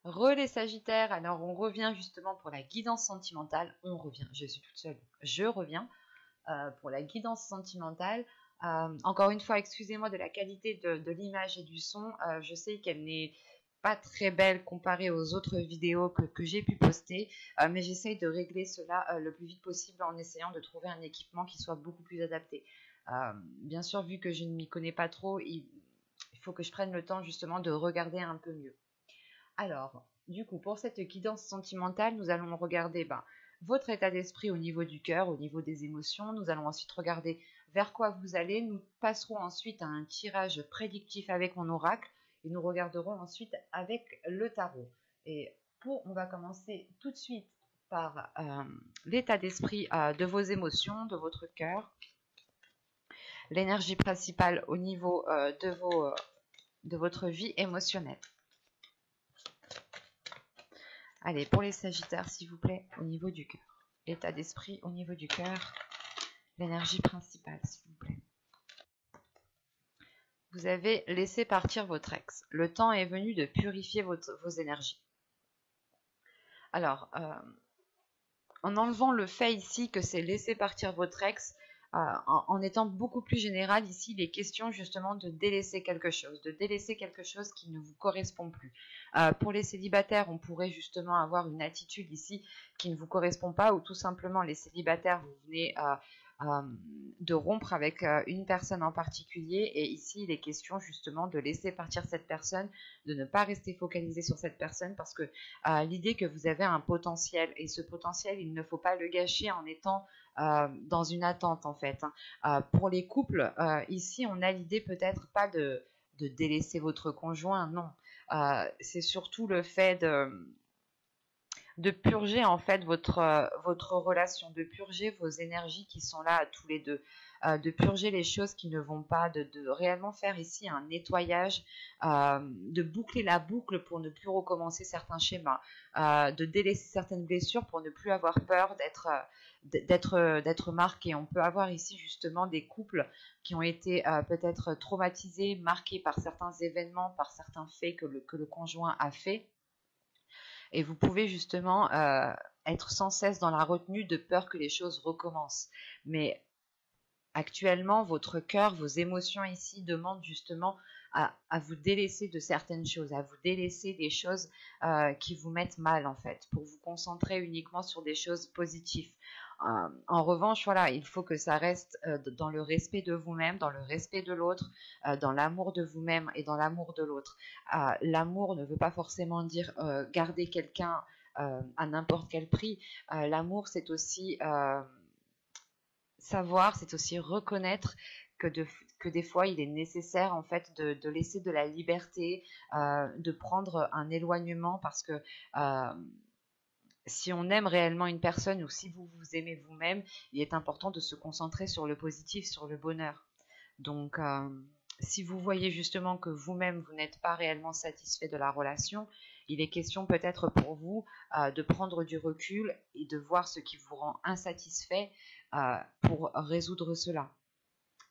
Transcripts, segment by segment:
Re les Sagittaires, alors on revient justement pour la guidance sentimentale. On revient, je suis toute seule, je reviens pour la guidance sentimentale. Encore une fois, excusez-moi de la qualité de l'image et du son. Je sais qu'elle n'est pas très belle comparée aux autres vidéos que j'ai pu poster, mais j'essaye de régler cela le plus vite possible en essayant de trouver un équipement qui soit beaucoup plus adapté. Bien sûr, vu que je ne m'y connais pas trop, il faut que je prenne le temps justement de regarder un peu mieux. Alors, du coup, pour cette guidance sentimentale, nous allons regarder votre état d'esprit au niveau du cœur, au niveau des émotions. Nous allons ensuite regarder vers quoi vous allez. Nous passerons ensuite à un tirage prédictif avec mon oracle et nous regarderons ensuite avec le tarot. On va commencer tout de suite par l'état d'esprit de vos émotions, de votre cœur, l'énergie principale au niveau de votre vie émotionnelle. Allez, pour les Sagittaires, s'il vous plaît, au niveau du cœur. L'état d'esprit au niveau du cœur. L'énergie principale, s'il vous plaît. Vous avez laissé partir votre ex. Le temps est venu de purifier vos énergies. Alors, en enlevant le fait ici que c'est laisser partir votre ex, en étant beaucoup plus général, ici, il est question justement de délaisser quelque chose qui ne vous correspond plus. Pour les célibataires, on pourrait justement avoir une attitude ici qui ne vous correspond pas, ou tout simplement les célibataires, vous venez de rompre avec une personne en particulier, et ici, il est question justement de laisser partir cette personne, de ne pas rester focalisé sur cette personne, parce que l'idée que vous avez un potentiel, et ce potentiel, il ne faut pas le gâcher en étant dans une attente en fait. Pour les couples, ici on a l'idée peut-être pas de délaisser votre conjoint, non. C'est surtout le fait de purger en fait votre relation, de purger vos énergies qui sont là tous les deux, de purger les choses qui ne vont pas, de réellement faire ici un nettoyage, de boucler la boucle pour ne plus recommencer certains schémas, de délaisser certaines blessures pour ne plus avoir peur d'être marqué. On peut avoir ici justement des couples qui ont été peut-être traumatisés, marqués par certains événements, par certains faits que le conjoint a fait. Et vous pouvez justement être sans cesse dans la retenue de peur que les choses recommencent. Mais actuellement, votre cœur, vos émotions ici demandent justement à vous délaisser de certaines choses, à vous délaisser des choses qui vous mettent mal en fait, pour vous concentrer uniquement sur des choses positives. En revanche, voilà, il faut que ça reste dans le respect de vous-même, dans le respect de l'autre, dans l'amour de vous-même et dans l'amour de l'autre. L'amour ne veut pas forcément dire garder quelqu'un à n'importe quel prix. L'amour, c'est aussi savoir, c'est aussi reconnaître que des fois il est nécessaire en fait de laisser de la liberté, de prendre un éloignement parce que si on aime réellement une personne ou si vous vous aimez vous-même, il est important de se concentrer sur le positif, sur le bonheur. Donc si vous voyez justement que vous-même vous n'êtes pas réellement satisfait de la relation, il est question peut-être pour vous de prendre du recul et de voir ce qui vous rend insatisfait pour résoudre cela.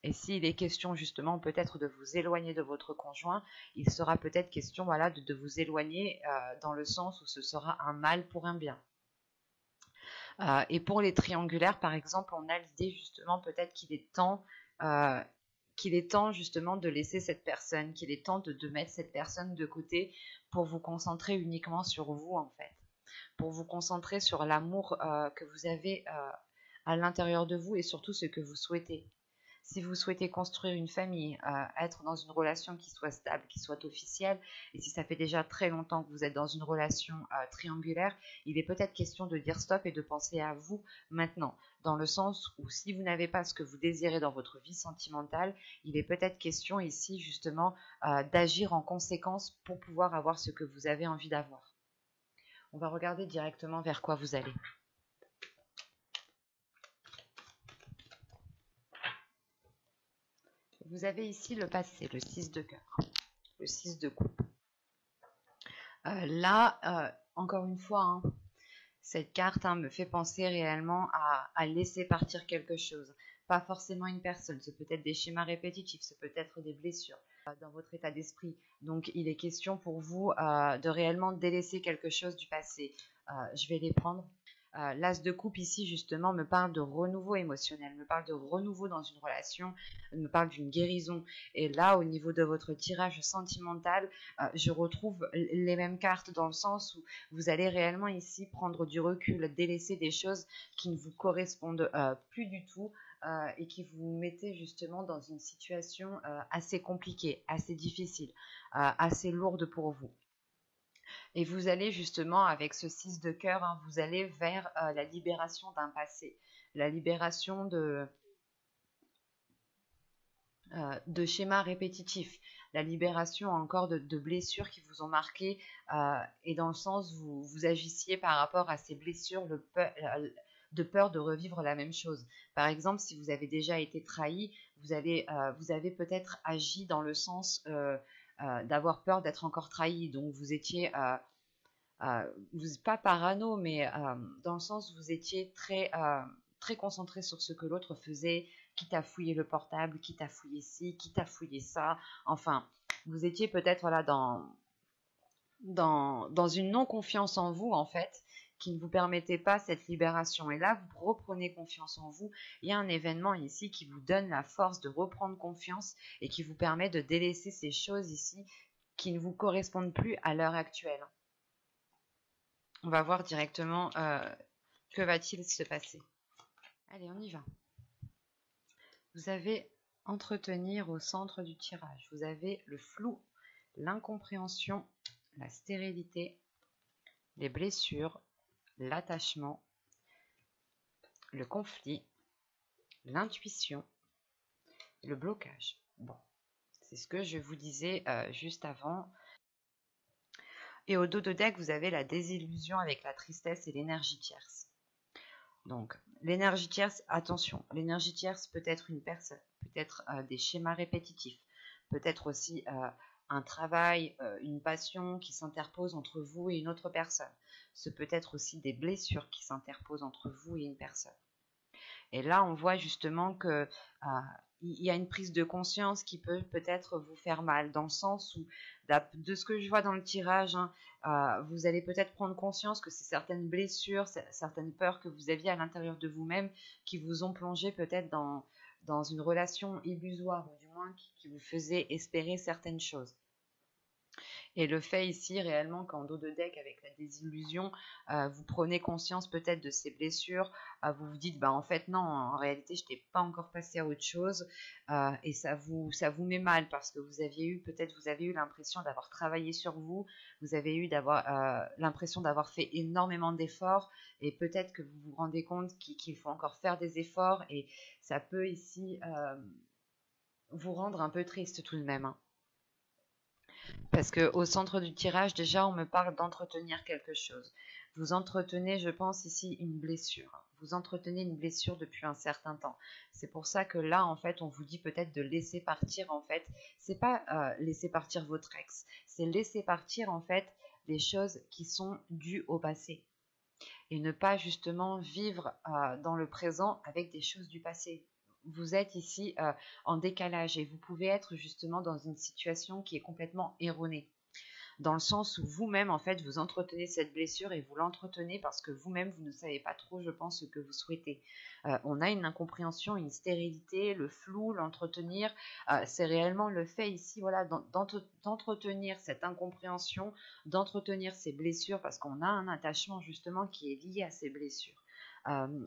Et s'il est question justement peut-être de vous éloigner de votre conjoint, il sera peut-être question voilà, de vous éloigner dans le sens où ce sera un mal pour un bien. Et pour les triangulaires, par exemple, on a l'idée justement peut-être qu'il est temps justement de laisser cette personne, qu'il est temps de mettre cette personne de côté pour vous concentrer uniquement sur vous en fait, pour vous concentrer sur l'amour que vous avez à l'intérieur de vous et surtout ce que vous souhaitez. Si vous souhaitez construire une famille, être dans une relation qui soit stable, qui soit officielle, et si ça fait déjà très longtemps que vous êtes dans une relation triangulaire, il est peut-être question de dire stop et de penser à vous maintenant, dans le sens où si vous n'avez pas ce que vous désirez dans votre vie sentimentale, il est peut-être question ici justement d'agir en conséquence pour pouvoir avoir ce que vous avez envie d'avoir. On va regarder directement vers quoi vous allez. Vous avez ici le passé, le 6 de cœur, le 6 de coupe. Encore une fois, cette carte me fait penser réellement à laisser partir quelque chose. Pas forcément une personne, c'est peut-être des schémas répétitifs, c'est peut-être des blessures. dans votre état d'esprit. Donc il est question pour vous de réellement délaisser quelque chose du passé. Je vais les prendre. L'as de coupe ici justement me parle de renouveau émotionnel, me parle de renouveau dans une relation, me parle d'une guérison. Et là, au niveau de votre tirage sentimental, je retrouve les mêmes cartes dans le sens où vous allez réellement ici prendre du recul, délaisser des choses qui ne vous correspondent plus du tout. Et qui vous mettez justement dans une situation assez compliquée, assez difficile, assez lourde pour vous. Et vous allez justement, avec ce 6 de cœur, hein, vous allez vers la libération d'un passé, la libération de schémas répétitifs, la libération encore de blessures qui vous ont marqué, et dans le sens où vous agissiez par rapport à ces blessures de peur de revivre la même chose. Par exemple, si vous avez déjà été trahi, vous avez peut-être agi dans le sens d'avoir peur d'être encore trahi. Donc vous étiez pas parano, mais dans le sens où vous étiez très concentré sur ce que l'autre faisait, quitte à fouiller le portable, quitte à fouiller ci, quitte à fouiller ça. Enfin, vous étiez peut-être voilà, dans une non-confiance en vous, en fait, qui ne vous permettait pas cette libération. Et là, vous reprenez confiance en vous. Il y a un événement ici qui vous donne la force de reprendre confiance et qui vous permet de délaisser ces choses ici qui ne vous correspondent plus à l'heure actuelle. On va voir directement que va-t-il se passer. Allez, on y va. Vous avez entretenir au centre du tirage. Vous avez le flou, l'incompréhension, la stérilité, les blessures, l'attachement, le conflit, l'intuition, le blocage. Bon, c'est ce que je vous disais juste avant. Et au dos de deck, vous avez la désillusion avec la tristesse et l'énergie tierce. Donc, l'énergie tierce, attention, l'énergie tierce peut être une personne, peut être des schémas répétitifs, peut être aussi un travail, une passion qui s'interpose entre vous et une autre personne. Ce peut être aussi des blessures qui s'interposent entre vous et une personne. Et là, on voit justement que il y a une prise de conscience qui peut peut-être vous faire mal, dans le sens où, de ce que je vois dans le tirage, hein, vous allez peut-être prendre conscience que c'est certaines blessures, certaines peurs que vous aviez à l'intérieur de vous-même qui vous ont plongé peut-être dans une relation illusoire, ou du moins qui vous faisait espérer certaines choses. Et le fait ici réellement qu'en dos de deck avec la désillusion, vous prenez conscience peut-être de ces blessures, vous vous dites bah en fait non, en réalité je n'étais pas encore passé à autre chose, et ça vous met mal parce que vous avez eu l'impression d'avoir travaillé sur vous, vous avez eu l'impression d'avoir fait énormément d'efforts, et peut-être que vous vous rendez compte qu'il faut encore faire des efforts, et ça peut ici vous rendre un peu triste tout de même, hein. Parce qu'au centre du tirage, déjà, on me parle d'entretenir quelque chose. Vous entretenez, je pense, ici une blessure. Vous entretenez une blessure depuis un certain temps. C'est pour ça que là, en fait, on vous dit peut-être de laisser partir, en fait. C'est pas laisser partir votre ex. C'est laisser partir, en fait, les choses qui sont dues au passé. Et ne pas, justement, vivre dans le présent avec des choses du passé. Vous êtes ici en décalage et vous pouvez être justement dans une situation qui est complètement erronée. Dans le sens où vous-même, en fait, vous entretenez cette blessure et vous l'entretenez parce que vous-même, vous ne savez pas trop, je pense, ce que vous souhaitez. On a une incompréhension, une stérilité, le flou, l'entretenir. C'est réellement le fait ici, voilà, d'entretenir cette incompréhension, d'entretenir ces blessures parce qu'on a un attachement justement qui est lié à ces blessures.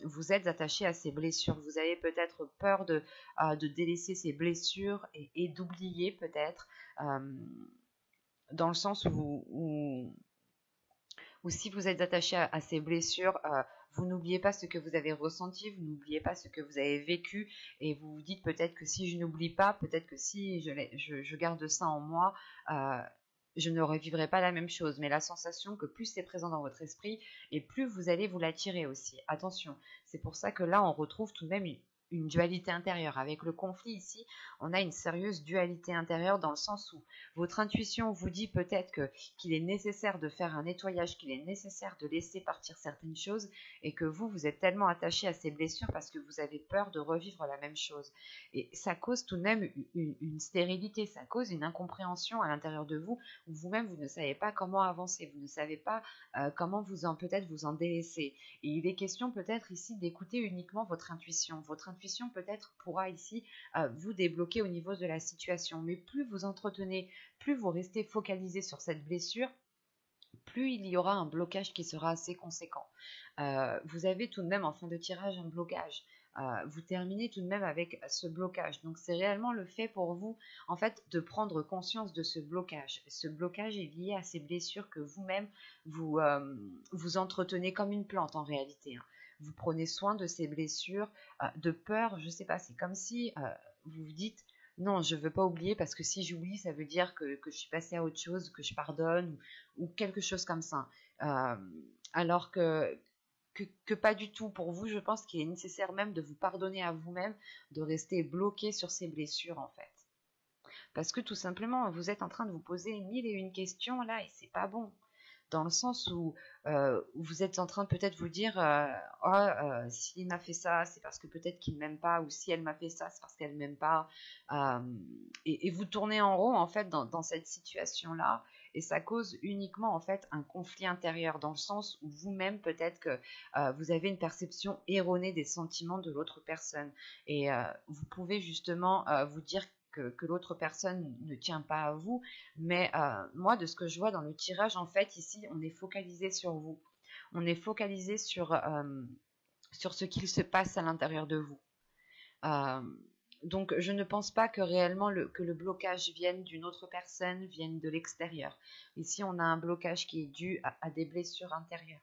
Vous êtes attaché à ces blessures, vous avez peut-être peur de délaisser ces blessures et d'oublier peut-être, dans le sens où si vous êtes attaché à ces blessures, vous n'oubliez pas ce que vous avez ressenti, vous n'oubliez pas ce que vous avez vécu, et vous vous dites peut-être que si je n'oublie pas, peut-être que si je garde ça en moi, je ne revivrai pas la même chose. Mais la sensation que plus c'est présent dans votre esprit, et plus vous allez vous l'attirer aussi. Attention, c'est pour ça que là, on retrouve tout de même une dualité intérieure. Avec le conflit ici, on a une sérieuse dualité intérieure dans le sens où votre intuition vous dit peut-être qu'il est nécessaire de faire un nettoyage, qu'il est nécessaire de laisser partir certaines choses et que vous êtes tellement attaché à ces blessures parce que vous avez peur de revivre la même chose. Et ça cause tout de même une stérilité, ça cause une incompréhension à l'intérieur de vous où vous-même vous ne savez pas comment avancer, vous ne savez pas comment peut-être vous en délaisser. Et il est question peut-être ici d'écouter uniquement votre intuition. Votre intuition peut-être pourra ici vous débloquer au niveau de la situation. Mais plus vous entretenez, plus vous restez focalisé sur cette blessure, plus il y aura un blocage qui sera assez conséquent. Vous avez tout de même en fin de tirage un blocage. Vous terminez tout de même avec ce blocage. Donc c'est réellement le fait pour vous en fait de prendre conscience de ce blocage. Ce blocage est lié à ces blessures que vous-même vous entretenez comme une plante en réalité. Hein. Vous prenez soin de ces blessures de peur, je sais pas, c'est comme si vous vous dites non, je ne veux pas oublier parce que si j'oublie, ça veut dire que je suis passée à autre chose, que je pardonne ou quelque chose comme ça. Alors que pas du tout. Pour vous, je pense qu'il est nécessaire même de vous pardonner à vous-même, de rester bloqué sur ces blessures en fait. Parce que tout simplement, vous êtes en train de vous poser mille et une questions là et c'est pas bon. Dans le sens où vous êtes en train de peut-être vous dire s'il m'a fait ça, c'est parce que peut-être qu'il ne m'aime pas, ou si elle m'a fait ça, c'est parce qu'elle ne m'aime pas. Et vous tournez en rond en fait dans cette situation-là, et ça cause uniquement en fait un conflit intérieur, dans le sens où vous-même peut-être que vous avez une perception erronée des sentiments de l'autre personne, et vous pouvez justement vous dire que l'autre personne ne tient pas à vous, mais moi, de ce que je vois dans le tirage, en fait, ici, on est focalisé sur vous. On est focalisé sur ce qu'il se passe à l'intérieur de vous. Donc, je ne pense pas que réellement que le blocage vienne d'une autre personne, vienne de l'extérieur. Ici, on a un blocage qui est dû à des blessures intérieures.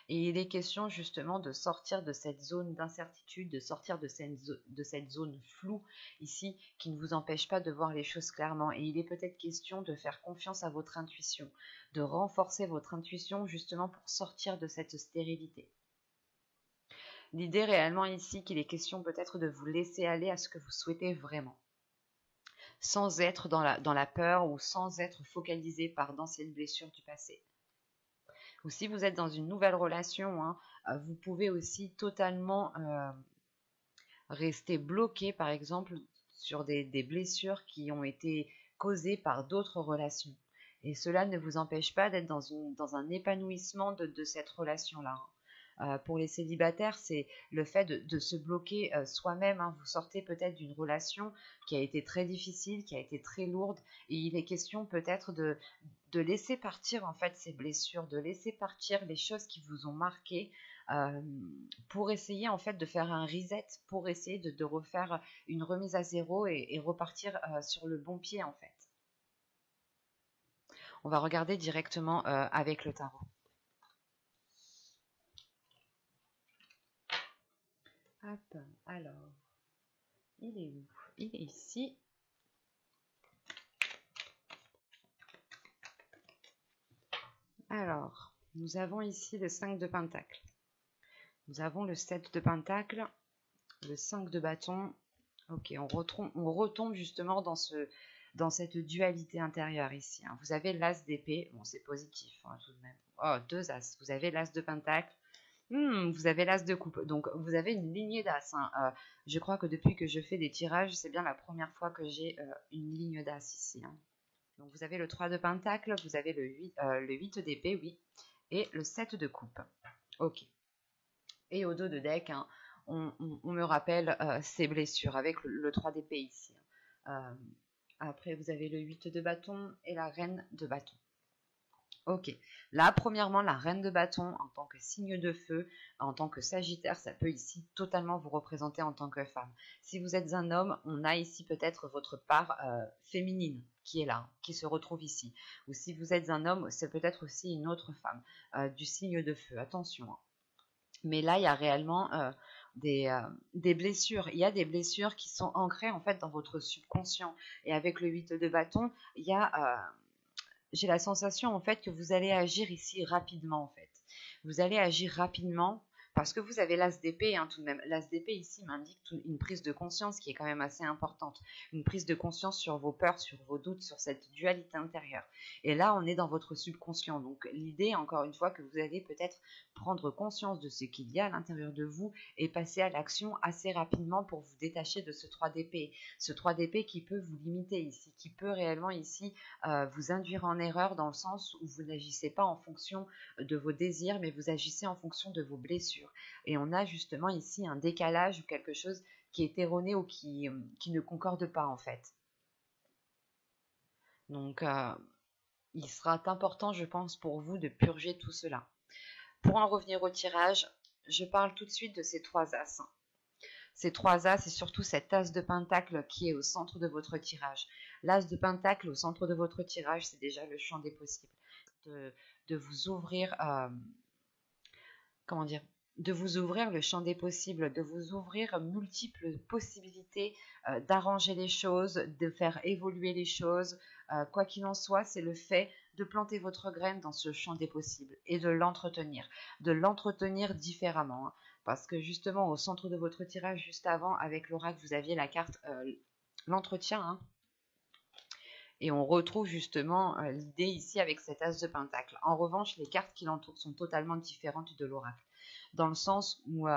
Et il est question justement de sortir de cette zone d'incertitude, de sortir de cette zone floue ici qui ne vous empêche pas de voir les choses clairement. Et il est peut-être question de faire confiance à votre intuition, de renforcer votre intuition justement pour sortir de cette stérilité. L'idée réellement ici qu'il est question peut-être de vous laisser aller à ce que vous souhaitez vraiment, sans être dans la peur ou sans être focalisé par d'anciennes blessures du passé. Ou si vous êtes dans une nouvelle relation, hein, vous pouvez aussi totalement rester bloqué, par exemple, sur des blessures qui ont été causées par d'autres relations. Et cela ne vous empêche pas d'être dans un épanouissement de cette relation-là. Pour les célibataires, c'est le fait de se bloquer soi-même. Hein. Vous sortez peut-être d'une relation qui a été très difficile, qui a été très lourde, et il est question peut-être de laisser partir en fait ces blessures, de laisser partir les choses qui vous ont marqué pour essayer en fait de faire un reset, pour essayer de refaire une remise à zéro et repartir sur le bon pied en fait. On va regarder directement avec le tarot. Hop, alors, il est où? Il est ici. Alors, nous avons ici le 5 de Pentacle. Nous avons le 7 de Pentacle, le 5 de bâton. Ok, on retombe justement dans cette dualité intérieure ici. Hein. Vous avez l'as d'épée, bon c'est positif hein, tout de même. Oh, 2 as. Vous avez l'as de Pentacle. Vous avez l'as de coupe, donc vous avez une lignée d'as. Hein. Je crois que depuis que je fais des tirages, c'est bien la première fois que j'ai une ligne d'as ici. Hein. Donc vous avez le 3 de Pentacle, vous avez le 8 d'épée, oui, et le 7 de coupe. Ok. Et au dos de deck, hein, on me rappelle ces blessures avec le 3 d'épée ici. Après, vous avez le 8 de bâton et la reine de bâton. Ok, là, premièrement, la reine de bâton en tant que signe de feu, en tant que sagittaire, ça peut ici totalement vous représenter en tant que femme. Si vous êtes un homme, on a ici peut-être votre part féminine qui est là, qui se retrouve ici. Ou si vous êtes un homme, c'est peut-être aussi une autre femme du signe de feu, attention. Hein. Mais là, il y a réellement des blessures. Il y a des blessures qui sont ancrées en fait dans votre subconscient. Et avec le 8 de bâton, il y a... j'ai la sensation en fait que vous allez agir ici rapidement en fait. Vous allez agir rapidement parce que vous avez l'as d'épée, hein, tout de même. L'as d'épée ici m'indique une prise de conscience qui est quand même assez importante. Une prise de conscience sur vos peurs, sur vos doutes, sur cette dualité intérieure. Et là, on est dans votre subconscient. Donc l'idée, encore une fois, que vous allez peut-être prendre conscience de ce qu'il y a à l'intérieur de vous et passer à l'action assez rapidement pour vous détacher de ce 3 d'épée. Ce 3 d'épée qui peut vous limiter ici, qui peut réellement ici vous induire en erreur dans le sens où vous n'agissez pas en fonction de vos désirs, mais vous agissez en fonction de vos blessures. Et on a justement ici un décalage ou quelque chose qui est erroné ou qui ne concorde pas en fait. Donc il sera important, je pense, pour vous de purger tout cela. Pour en revenir au tirage, je parle tout de suite de ces 3 as. Ces 3 as et surtout cet as de pentacle qui est au centre de votre tirage. L'as de pentacle au centre de votre tirage, c'est déjà le champ des possibles. De vous ouvrir, comment dire, de vous ouvrir le champ des possibles, de vous ouvrir multiples possibilités d'arranger les choses, de faire évoluer les choses. Quoi qu'il en soit, c'est le fait de planter votre graine dans ce champ des possibles et de l'entretenir différemment. Hein, parce que justement, au centre de votre tirage, juste avant, avec l'oracle, vous aviez la carte l'entretien. Hein, et on retrouve justement l'idée ici avec cet as de pentacle. En revanche, les cartes qui l'entourent sont totalement différentes de l'oracle. Dans le sens où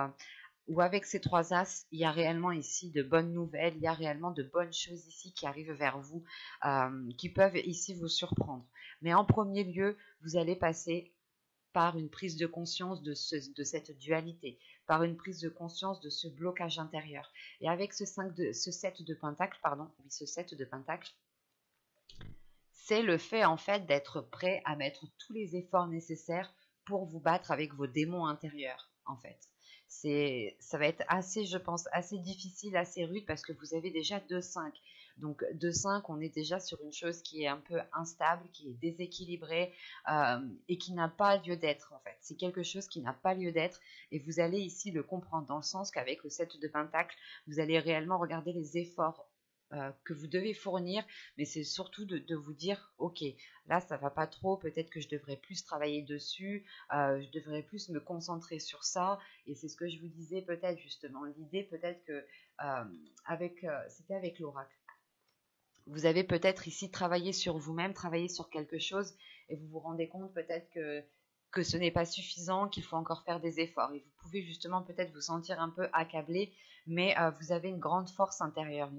avec ces 3 as, il y a réellement ici de bonnes nouvelles, il y a réellement de bonnes choses ici qui arrivent vers vous, qui peuvent ici vous surprendre. Mais en premier lieu, vous allez passer par une prise de conscience de cette dualité, par une prise de conscience de ce blocage intérieur. Et avec ce 7 de pentacle, c'est le fait en fait d'être prêt à mettre tous les efforts nécessaires pour vous battre avec vos démons intérieurs en fait. Ça va être assez, je pense, assez difficile, assez rude parce que vous avez déjà 2-5. Donc 2-5, on est déjà sur une chose qui est un peu instable, qui est déséquilibrée et qui n'a pas lieu d'être en fait. C'est quelque chose qui n'a pas lieu d'être et vous allez ici le comprendre dans le sens qu'avec le 7 de pentacle, vous allez réellement regarder les efforts que vous devez fournir, mais c'est surtout de vous dire, ok, là ça va pas trop, peut-être que je devrais plus travailler dessus, je devrais plus me concentrer sur ça, et c'est ce que je vous disais peut-être justement, l'idée peut-être que c'était avec l'oracle. Vous avez peut-être ici travaillé sur vous-même, travaillé sur quelque chose, et vous vous rendez compte peut-être que ce n'est pas suffisant, qu'il faut encore faire des efforts. Et vous pouvez justement peut-être vous sentir un peu accablé, mais vous avez une grande force intérieure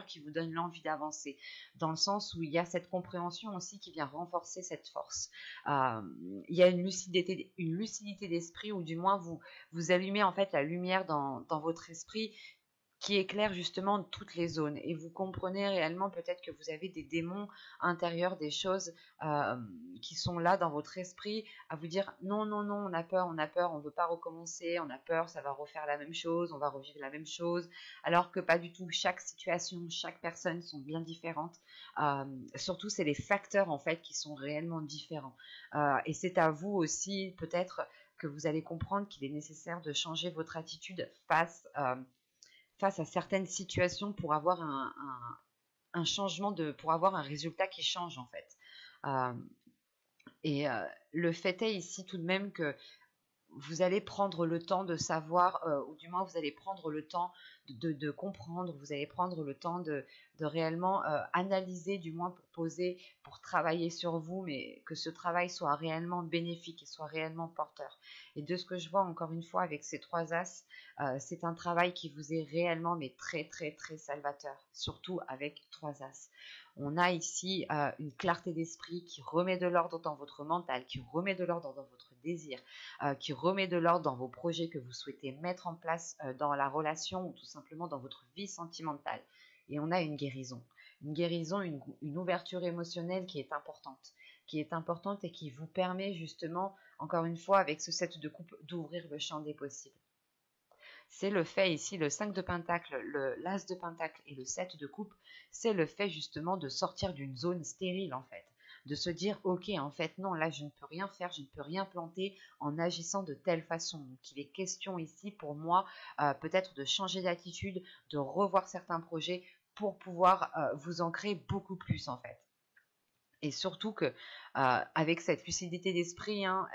qui vous donne l'envie d'avancer, dans le sens où il y a cette compréhension aussi qui vient renforcer cette force. Il y a une lucidité d'esprit, ou du moins vous allumez en fait la lumière dans votre esprit, qui éclaire justement toutes les zones. Et vous comprenez réellement peut-être que vous avez des démons intérieurs, des choses qui sont là dans votre esprit à vous dire non, non, non, on a peur, on ne veut pas recommencer, on a peur, ça va refaire la même chose, on va revivre la même chose, alors que pas du tout. Chaque situation, chaque personne sont bien différentes. Surtout, c'est les facteurs en fait qui sont réellement différents. Et c'est à vous aussi peut-être que vous allez comprendre qu'il est nécessaire de changer votre attitude face à certaines situations pour avoir un changement, pour avoir un résultat qui change en fait. Le fait est ici tout de même que vous allez prendre le temps de savoir, ou du moins vous allez prendre le temps de comprendre, vous allez prendre le temps de réellement analyser, du moins pour poser, pour travailler sur vous, mais que ce travail soit réellement bénéfique et soit réellement porteur. Et de ce que je vois encore une fois avec ces 3 as, c'est un travail qui vous est réellement mais très très très salvateur, surtout avec 3 as. On a ici une clarté d'esprit qui remet de l'ordre dans votre mental, qui remet de l'ordre dans votre désir, qui remet de l'ordre dans vos projets que vous souhaitez mettre en place dans la relation ou tout simplement dans votre vie sentimentale. Et on a une guérison, une ouverture émotionnelle qui est importante et qui vous permet justement, encore une fois, avec ce 7 de coupe, d'ouvrir le champ des possibles. C'est le fait ici, le 5 de pentacle, l'as de pentacle et le 7 de coupe, c'est le fait justement de sortir d'une zone stérile en fait. De se dire, ok, en fait, non, là, je ne peux rien faire, je ne peux rien planter en agissant de telle façon. Donc, il est question ici, pour moi, peut-être de changer d'attitude, de revoir certains projets pour pouvoir vous ancrer beaucoup plus, en fait. Et surtout que, avec cette lucidité d'esprit, hein,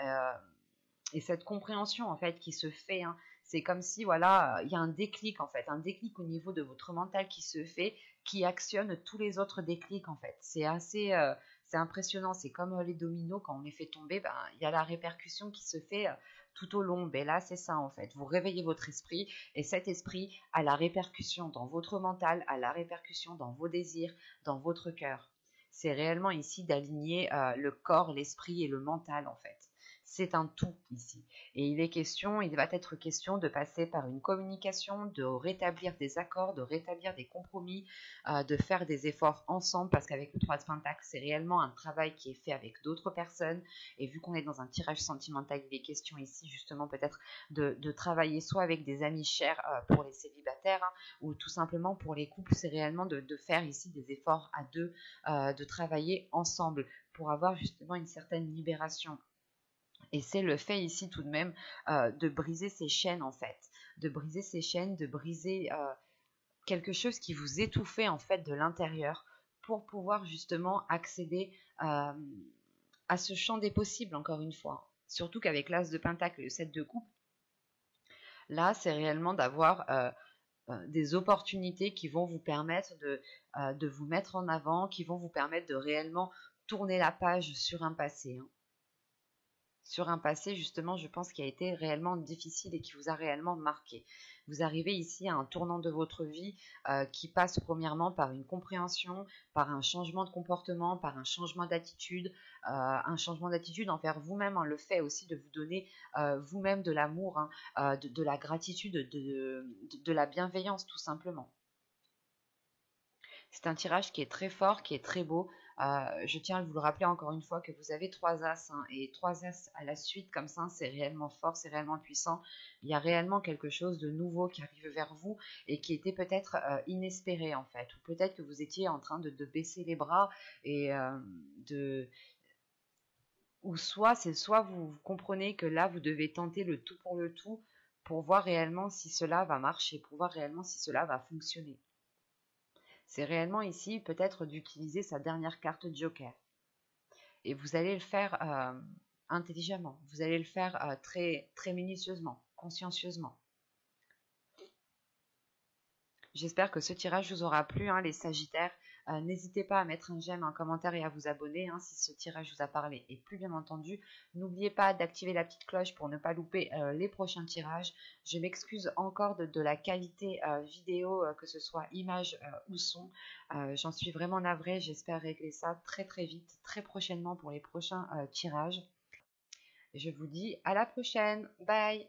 et cette compréhension en fait qui se fait, hein, c'est comme si voilà, il y a un déclic en fait, un déclic au niveau de votre mental qui se fait, qui actionne tous les autres déclics en fait. C'est assez, c'est impressionnant. C'est comme les dominos quand on les fait tomber, ben il y a la répercussion qui se fait tout au long. Ben là c'est ça en fait. Vous réveillez votre esprit et cet esprit a la répercussion dans votre mental, a la répercussion dans vos désirs, dans votre cœur. C'est réellement ici d'aligner le corps, l'esprit et le mental en fait. C'est un tout ici. Et il va être question de passer par une communication, de rétablir des accords, de rétablir des compromis, de faire des efforts ensemble, parce qu'avec le 3 de Pentacle, c'est réellement un travail qui est fait avec d'autres personnes. Et vu qu'on est dans un tirage sentimental, il est question ici justement peut-être de travailler soit avec des amis chers pour les célibataires, hein, ou tout simplement pour les couples, c'est réellement de faire ici des efforts à deux, de travailler ensemble pour avoir justement une certaine libération. Et c'est le fait ici tout de même de briser ces chaînes en fait, de briser ces chaînes, de briser quelque chose qui vous étouffait en fait de l'intérieur pour pouvoir justement accéder à ce champ des possibles encore une fois. Surtout qu'avec l'As de Pentacle et le 7 de coupe, là c'est réellement d'avoir des opportunités qui vont vous permettre de vous mettre en avant, qui vont vous permettre de réellement tourner la page sur un passé, hein. Sur un passé justement, je pense, qui a été réellement difficile et qui vous a réellement marqué. Vous arrivez ici à un tournant de votre vie qui passe premièrement par une compréhension, par un changement de comportement, par un changement d'attitude envers vous-même, hein, le fait aussi de vous donner vous-même de l'amour, hein, de la gratitude, de la bienveillance tout simplement. C'est un tirage qui est très fort, qui est très beau. Je tiens à vous le rappeler encore une fois que vous avez 3 As, hein, et 3 As à la suite comme ça, c'est réellement fort, c'est réellement puissant. Il y a réellement quelque chose de nouveau qui arrive vers vous et qui était peut-être inespéré en fait. Ou peut-être que vous étiez en train de baisser les bras et de... Ou soit vous comprenez que là, vous devez tenter le tout pour voir réellement si cela va marcher, pour voir réellement si cela va fonctionner. C'est réellement ici peut-être d'utiliser sa dernière carte Joker. Et vous allez le faire intelligemment, vous allez le faire très, très minutieusement, consciencieusement. J'espère que ce tirage vous aura plu, hein, les Sagittaires. N'hésitez pas à mettre un j'aime, un commentaire et à vous abonner si ce tirage vous a parlé. Et plus bien entendu, n'oubliez pas d'activer la petite cloche pour ne pas louper les prochains tirages. Je m'excuse encore de la qualité vidéo, que ce soit image ou son. J'en suis vraiment navrée. J'espère régler ça très très vite, très prochainement pour les prochains tirages. Et je vous dis à la prochaine. Bye!